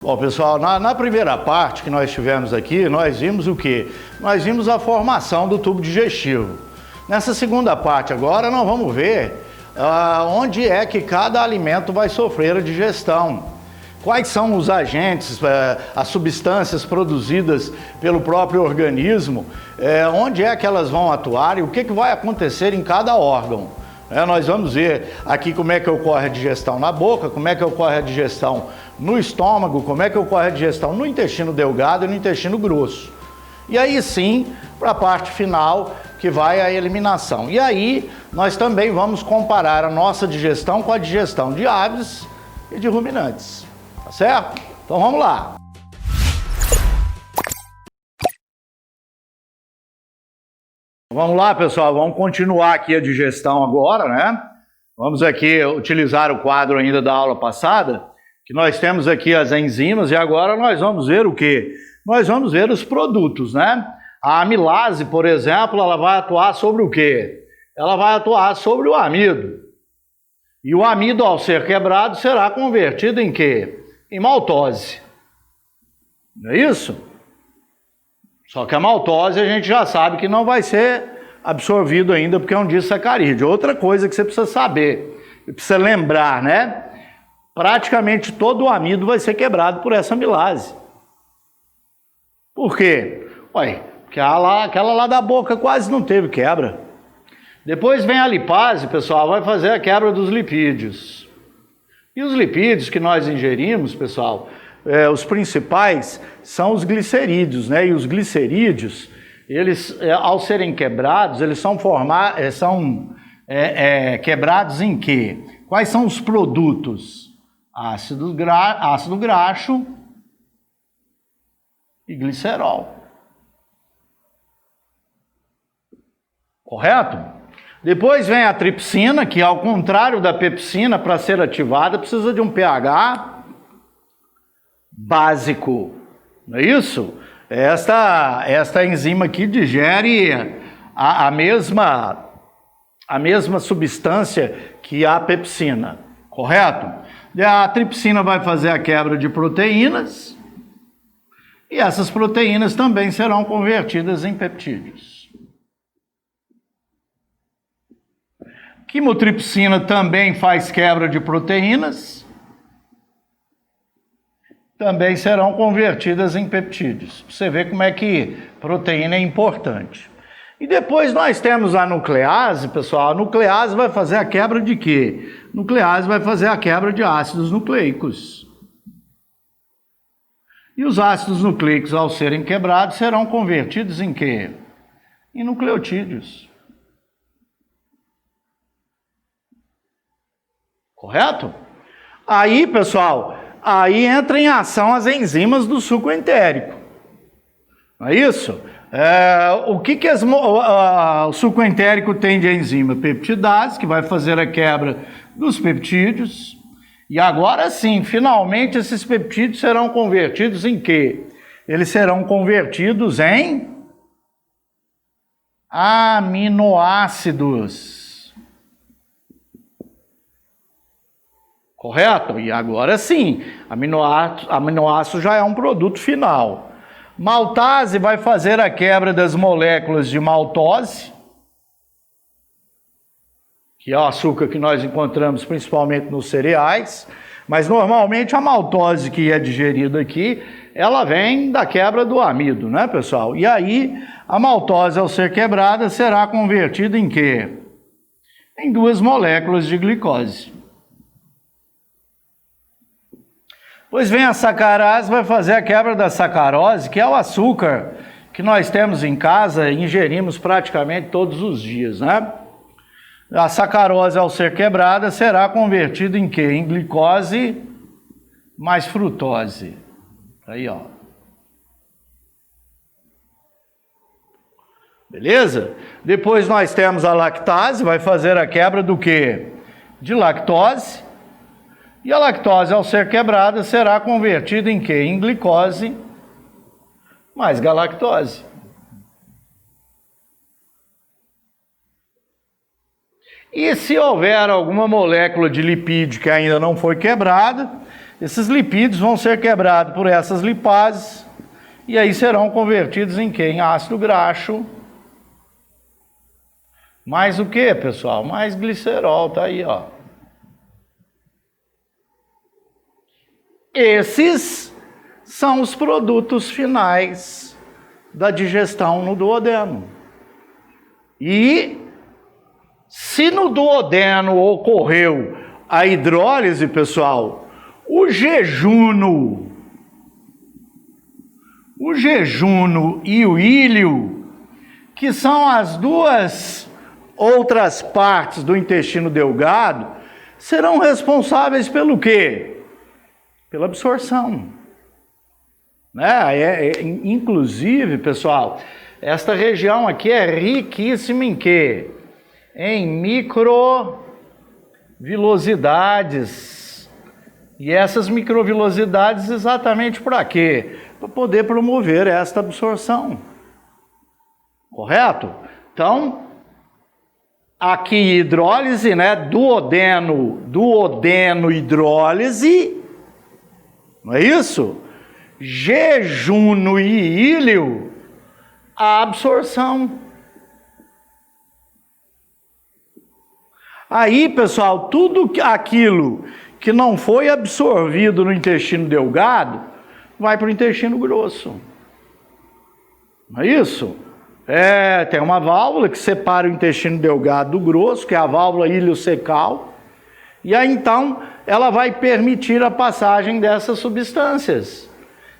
Bom, pessoal, na primeira parte que nós tivemos aqui, nós vimos o quê? Nós vimos a formação do tubo digestivo. Nessa segunda parte agora, nós vamos ver onde é que cada alimento vai sofrer a digestão. Quais são os agentes, as substâncias produzidas pelo próprio organismo, onde é que elas vão atuar e o que vai acontecer em cada órgão. Nós vamos ver aqui como é que ocorre a digestão na boca, como é que ocorre a digestão no estômago, como é que ocorre a digestão no intestino delgado e no intestino grosso. E aí sim, para a parte final, que vai a eliminação. E aí, nós também vamos comparar a nossa digestão com a digestão de aves e de ruminantes. Tá certo? Então vamos lá. Vamos lá, pessoal, vamos continuar aqui a digestão agora, né? Vamos aqui utilizar o quadro ainda da aula passada, que nós temos aqui as enzimas, e agora nós vamos ver o quê? Nós vamos ver os produtos, né? A amilase, por exemplo, ela vai atuar sobre o quê? Ela vai atuar sobre o amido. E o amido, ao ser quebrado, será convertido em quê? Em maltose. Não é isso? Só que a maltose a gente já sabe que não vai ser absorvido ainda porque é um disacarídeo. Outra coisa que você precisa saber, precisa lembrar, né? Praticamente todo o amido vai ser quebrado por essa amilase. Por quê? Ué, porque aquela lá da boca quase não teve quebra. Depois vem a lipase, pessoal, vai fazer a quebra dos lipídios. E os lipídios que nós ingerimos, pessoal, os principais são os glicerídeos, né? E os glicerídeos, eles, ao serem quebrados, eles são quebrados em quê? Quais são os produtos? Ácido graxo e glicerol. Correto? Depois vem a tripsina, que ao contrário da pepsina, para ser ativada, precisa de um pH básico, não é isso? Esta enzima aqui digere a mesma substância que a pepsina, correto? A tripsina vai fazer a quebra de proteínas e essas proteínas também serão convertidas em peptídeos. Quimotripsina também faz quebra de proteínas, também serão convertidas em peptídeos. Você vê como é que proteína é importante. E depois nós temos a nuclease, pessoal. A nuclease vai fazer a quebra de quê? A nuclease vai fazer a quebra de ácidos nucleicos. E os ácidos nucleicos, ao serem quebrados, serão convertidos em quê? Em nucleotídeos. Correto? Aí, pessoal, aí entra em ação as enzimas do suco entérico. Não é isso? O que o suco entérico tem de enzima? Peptidase, que vai fazer a quebra dos peptídeos. E agora sim, finalmente esses peptídeos serão convertidos em quê? Eles serão convertidos em aminoácidos. Correto? E agora sim, aminoácido já é um produto final. Maltase vai fazer a quebra das moléculas de maltose, que é o açúcar que nós encontramos principalmente nos cereais, mas normalmente a maltose que é digerida aqui, ela vem da quebra do amido, né, pessoal? E aí, a maltose, ao ser quebrada, será convertida em quê? Em 2 moléculas de glicose. Pois vem a sacarase, vai fazer a quebra da sacarose, que é o açúcar que nós temos em casa e ingerimos praticamente todos os dias, né? A sacarose, ao ser quebrada, será convertida em quê? Em glicose mais frutose. Aí, ó. Beleza? Depois nós temos a lactase, vai fazer a quebra do quê? De lactose. E a lactose, ao ser quebrada, será convertida em quê? Em glicose mais galactose. E se houver alguma molécula de lipídio que ainda não foi quebrada, Esses lipídios vão ser quebrados por essas lipases e aí serão convertidos em quê? Em ácido graxo. Mais o que, pessoal? Mais glicerol, tá aí, ó. Esses são os produtos finais da digestão no duodeno. E se no duodeno ocorreu a hidrólise, pessoal, o jejuno e o íleo, que são as duas outras partes do intestino delgado, serão responsáveis pelo quê? Pela absorção. Inclusive, pessoal, esta região aqui é riquíssima em quê? Em microvilosidades. E essas microvilosidades exatamente para quê? Para poder promover esta absorção. Correto? Então, aqui hidrólise, né? Duodeno, hidrólise. Não é isso? Jejuno e íleo, a absorção. Aí, pessoal, tudo aquilo que não foi absorvido no intestino delgado, vai para o intestino grosso. Não é isso? Tem uma válvula que separa o intestino delgado do grosso, que é a válvula iliocecal, e aí então ela vai permitir a passagem dessas substâncias.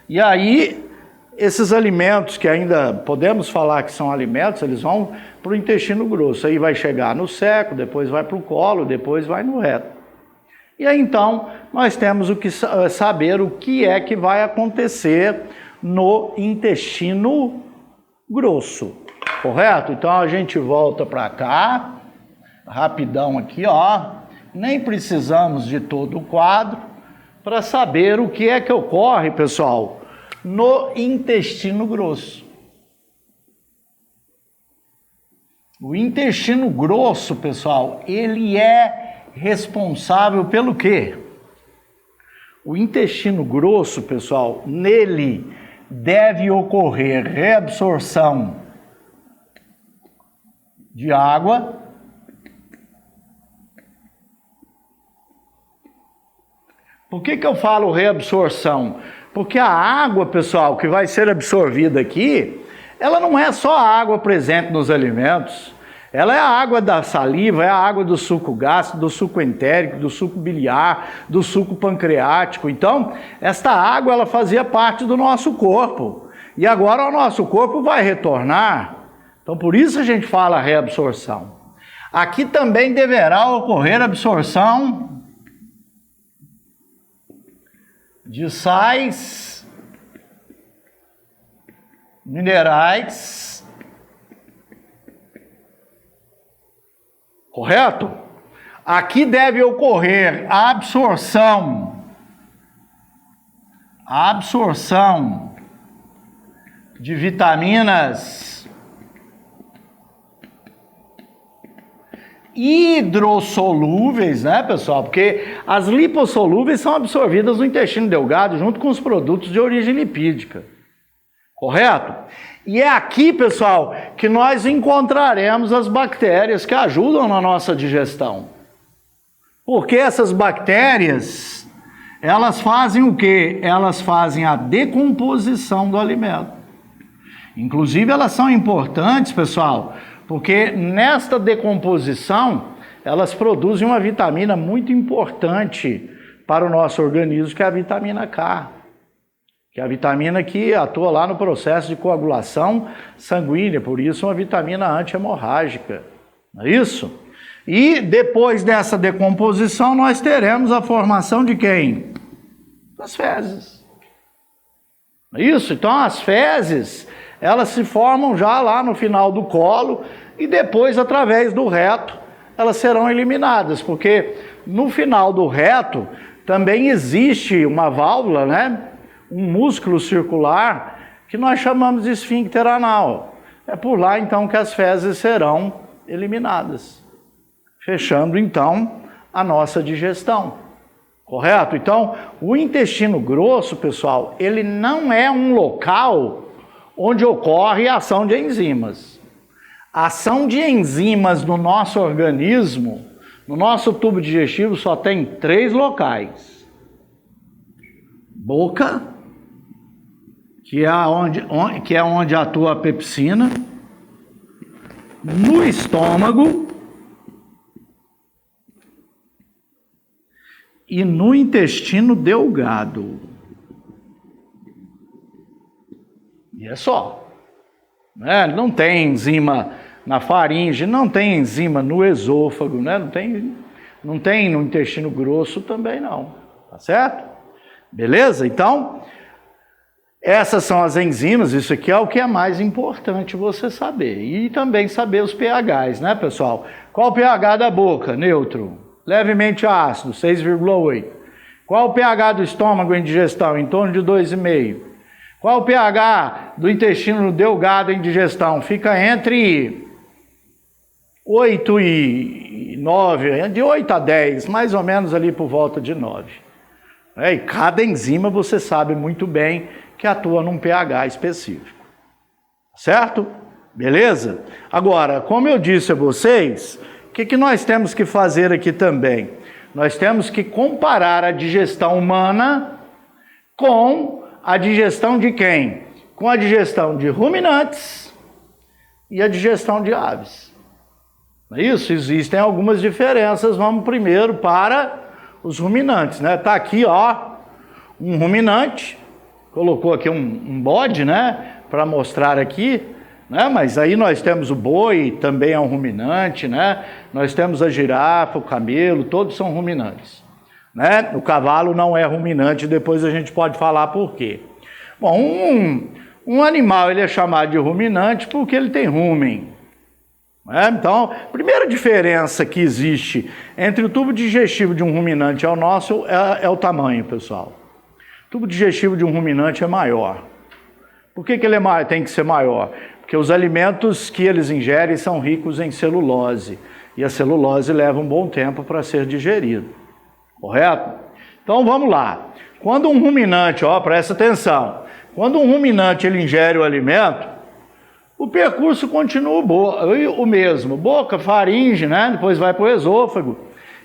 E aí, esses alimentos que ainda podemos falar que são alimentos, eles vão para o intestino grosso. Aí vai chegar no seco, depois vai para o colo, depois vai no reto. E aí então, nós temos que saber o que é que vai acontecer no intestino grosso. Correto? Então a gente volta para cá, rapidão aqui, ó. Nem precisamos de todo o quadro para saber o que é que ocorre, pessoal, no intestino grosso. O intestino grosso, pessoal, ele é responsável pelo quê? O intestino grosso, pessoal, nele deve ocorrer reabsorção de água, Por que eu falo reabsorção? Porque a água, pessoal, que vai ser absorvida aqui, ela não é só a água presente nos alimentos. Ela é a água da saliva, é a água do suco gástrico, do suco entérico, do suco biliar, do suco pancreático. Então, esta água, ela fazia parte do nosso corpo. E agora o nosso corpo vai retornar. Então, por isso a gente fala reabsorção. Aqui também deverá ocorrer absorção de sais, minerais, correto? Aqui deve ocorrer a absorção de vitaminas hidrossolúveis, né, pessoal? Porque as lipossolúveis são absorvidas no intestino delgado junto com os produtos de origem lipídica. Correto? E é aqui, pessoal, que nós encontraremos as bactérias que ajudam na nossa digestão. Porque essas bactérias, elas fazem o quê? Elas fazem a decomposição do alimento. Inclusive, elas são importantes, pessoal, porque nesta decomposição, elas produzem uma vitamina muito importante para o nosso organismo, que é a vitamina K. Que é a vitamina que atua lá no processo de coagulação sanguínea, por isso uma vitamina anti-hemorrágica. Não é isso? E depois dessa decomposição, nós teremos a formação de quem? Das fezes. Não é isso? Então as fezes, elas se formam já lá no final do colo e depois, através do reto, elas serão eliminadas, porque no final do reto também existe uma válvula, né? Um músculo circular que nós chamamos de esfíncter anal. É por lá, então, que as fezes serão eliminadas, fechando, então, a nossa digestão. Correto? Então, o intestino grosso, pessoal, ele não é um local onde ocorre a ação de enzimas. A ação de enzimas no nosso organismo, no nosso tubo digestivo, só tem 3 locais. Boca, que é onde atua a pepsina, no estômago e no intestino delgado. E é só. Né? Não tem enzima na faringe, não tem enzima no esôfago, né? Não tem no intestino grosso também não. Tá certo? Beleza? Então, essas são as enzimas, isso aqui é o que é mais importante você saber. E também saber os pHs, né, pessoal? Qual o pH da boca? Neutro. Levemente ácido, 6,8. Qual o pH do estômago em digestão? Em torno de 2,5. Qual o pH do intestino delgado em digestão? Fica entre 8 e 9, de 8 a 10, mais ou menos ali por volta de 9. E cada enzima você sabe muito bem que atua num pH específico. Certo? Beleza? Agora, como eu disse a vocês, o que nós temos que fazer aqui também? Nós temos que comparar a digestão humana com a digestão de quem? Com a digestão de ruminantes e a digestão de aves. Não é isso? Existem algumas diferenças. Vamos primeiro para os ruminantes, né? Tá aqui, ó, um ruminante. Colocou aqui um bode, né? Para mostrar aqui, né? Mas aí nós temos o boi, também é um ruminante, né? Nós temos a girafa, o camelo, todos são ruminantes. Né? O cavalo não é ruminante, depois a gente pode falar por quê. Bom, um animal ele é chamado de ruminante porque ele tem rumen. Né? Então, a primeira diferença que existe entre o tubo digestivo de um ruminante e o nosso é o tamanho, pessoal. O tubo digestivo de um ruminante é maior. Por que ele tem que ser maior? Porque os alimentos que eles ingerem são ricos em celulose. E a celulose leva um bom tempo para ser digerida. Correto? Então vamos lá. Quando um ruminante, ó, presta atenção. Quando um ruminante ele ingere o alimento, o percurso continua o mesmo. Boca, faringe, né? Depois vai para o esôfago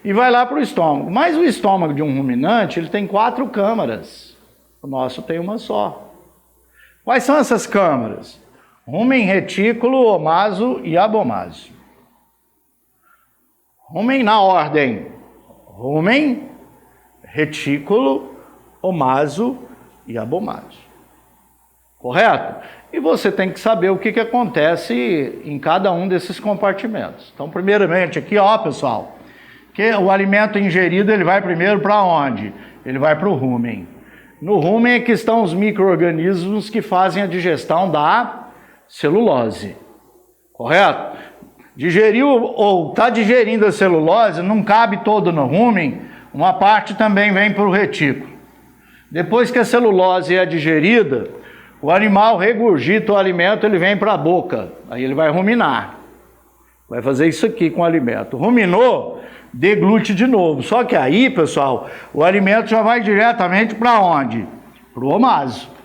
e vai lá para o estômago. Mas o estômago de um ruminante, ele tem 4 câmaras. O nosso tem uma só. Quais são essas câmaras? Rumen, retículo, omaso e abomaso. Rumen na ordem. Rumen, retículo, omaso e abomaso. Correto? E você tem que saber o que acontece em cada um desses compartimentos. Então, primeiramente, aqui, ó, pessoal, que o alimento ingerido, ele vai primeiro para onde? Ele vai para o rumen. No rumen é que estão os micro-organismos que fazem a digestão da celulose. Correto? Digeriu ou está digerindo a celulose, não cabe todo no rumen, uma parte também vem para o retículo. Depois que a celulose é digerida, o animal regurgita o alimento, ele vem para a boca, aí ele vai ruminar. Vai fazer isso aqui com o alimento. Ruminou, deglute de novo. Só que aí, pessoal, o alimento já vai diretamente para onde? Para o omaso.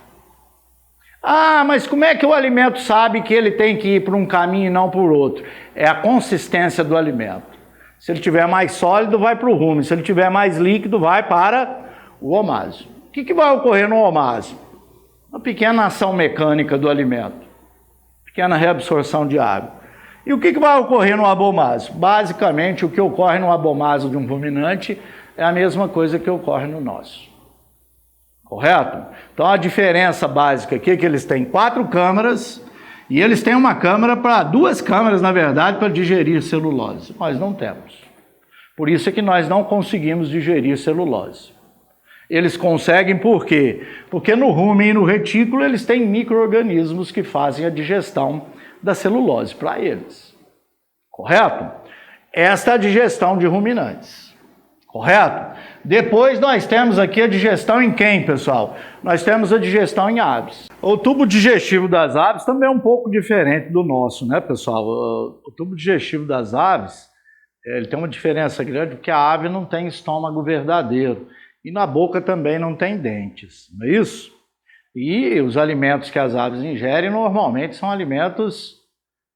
Ah, mas como é que o alimento sabe que ele tem que ir por um caminho e não por outro? É a consistência do alimento. Se ele tiver mais sólido, vai para o rumen. Se ele tiver mais líquido, vai para o omaso. O que vai ocorrer no omaso? Uma pequena ação mecânica do alimento. Pequena reabsorção de água. E o que vai ocorrer no abomaso? Basicamente, o que ocorre no abomaso de um ruminante é a mesma coisa que ocorre no nosso. Correto? Então a diferença básica aqui é que eles têm 4 câmaras e eles têm uma câmara para 2 câmaras, na verdade, para digerir celulose. Nós não temos. Por isso é que nós não conseguimos digerir celulose. Eles conseguem por quê? Porque no rumen e no retículo eles têm micro-organismos que fazem a digestão da celulose para eles. Correto? Esta é a digestão de ruminantes. Correto? Depois nós temos aqui a digestão em quem, pessoal? Nós temos a digestão em aves. O tubo digestivo das aves também é um pouco diferente do nosso, né, pessoal? O tubo digestivo das aves, ele tem uma diferença grande porque a ave não tem estômago verdadeiro. e na boca também não tem dentes, não é isso? E os alimentos que as aves ingerem normalmente são alimentos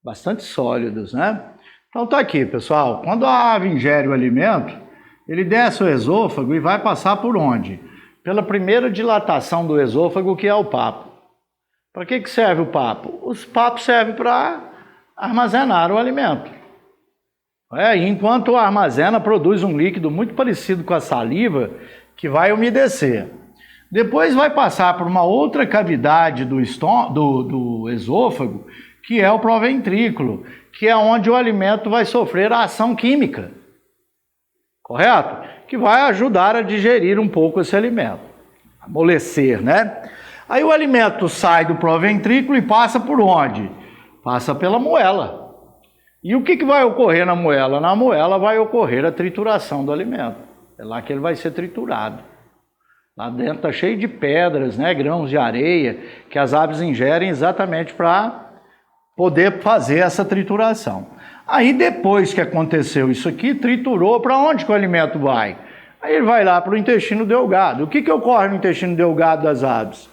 bastante sólidos, né? Então tá aqui, pessoal, quando a ave ingere o alimento, ele desce o esôfago e vai passar por onde? Pela primeira dilatação do esôfago, que é o papo. Para que serve o papo? Os papos servem para armazenar o alimento. Enquanto armazena, produz um líquido muito parecido com a saliva, que vai umedecer. Depois vai passar por uma outra cavidade do esôfago, que é o proventrículo, que é onde o alimento vai sofrer a ação química, correto? Que vai ajudar a digerir um pouco esse alimento, amolecer, né? Aí o alimento sai do proventrículo e passa por onde? Passa pela moela. E o que vai ocorrer na moela? Na moela vai ocorrer a trituração do alimento. É lá que ele vai ser triturado. Lá dentro está cheio de pedras, né, grãos de areia, que as aves ingerem exatamente para poder fazer essa trituração. Aí depois que aconteceu isso aqui, triturou, para onde que o alimento vai? Aí ele vai lá para o intestino delgado. O que ocorre no intestino delgado das aves?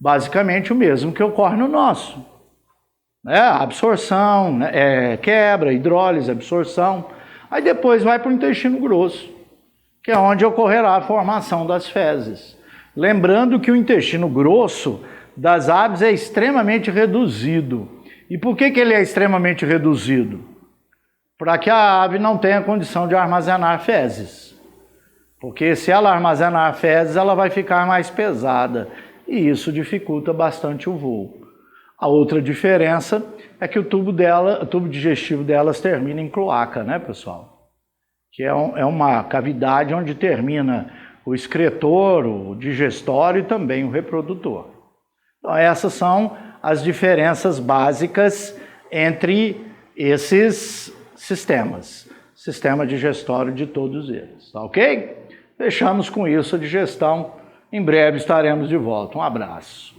Basicamente o mesmo que ocorre no nosso. Absorção, quebra, hidrólise, absorção. Aí depois vai para o intestino grosso, que é onde ocorrerá a formação das fezes. Lembrando que o intestino grosso das aves é extremamente reduzido. E por que ele é extremamente reduzido? Para que a ave não tenha condição de armazenar fezes. Porque se ela armazenar fezes, ela vai ficar mais pesada. E isso dificulta bastante o voo. A outra diferença é que o tubo digestivo delas termina em cloaca, né, pessoal? Que é uma cavidade onde termina o excretor, o digestório e também o reprodutor. Então essas são as diferenças básicas entre esses sistemas. Sistema digestório de todos eles, tá ok? Fechamos com isso a digestão. Em breve estaremos de volta. Um abraço.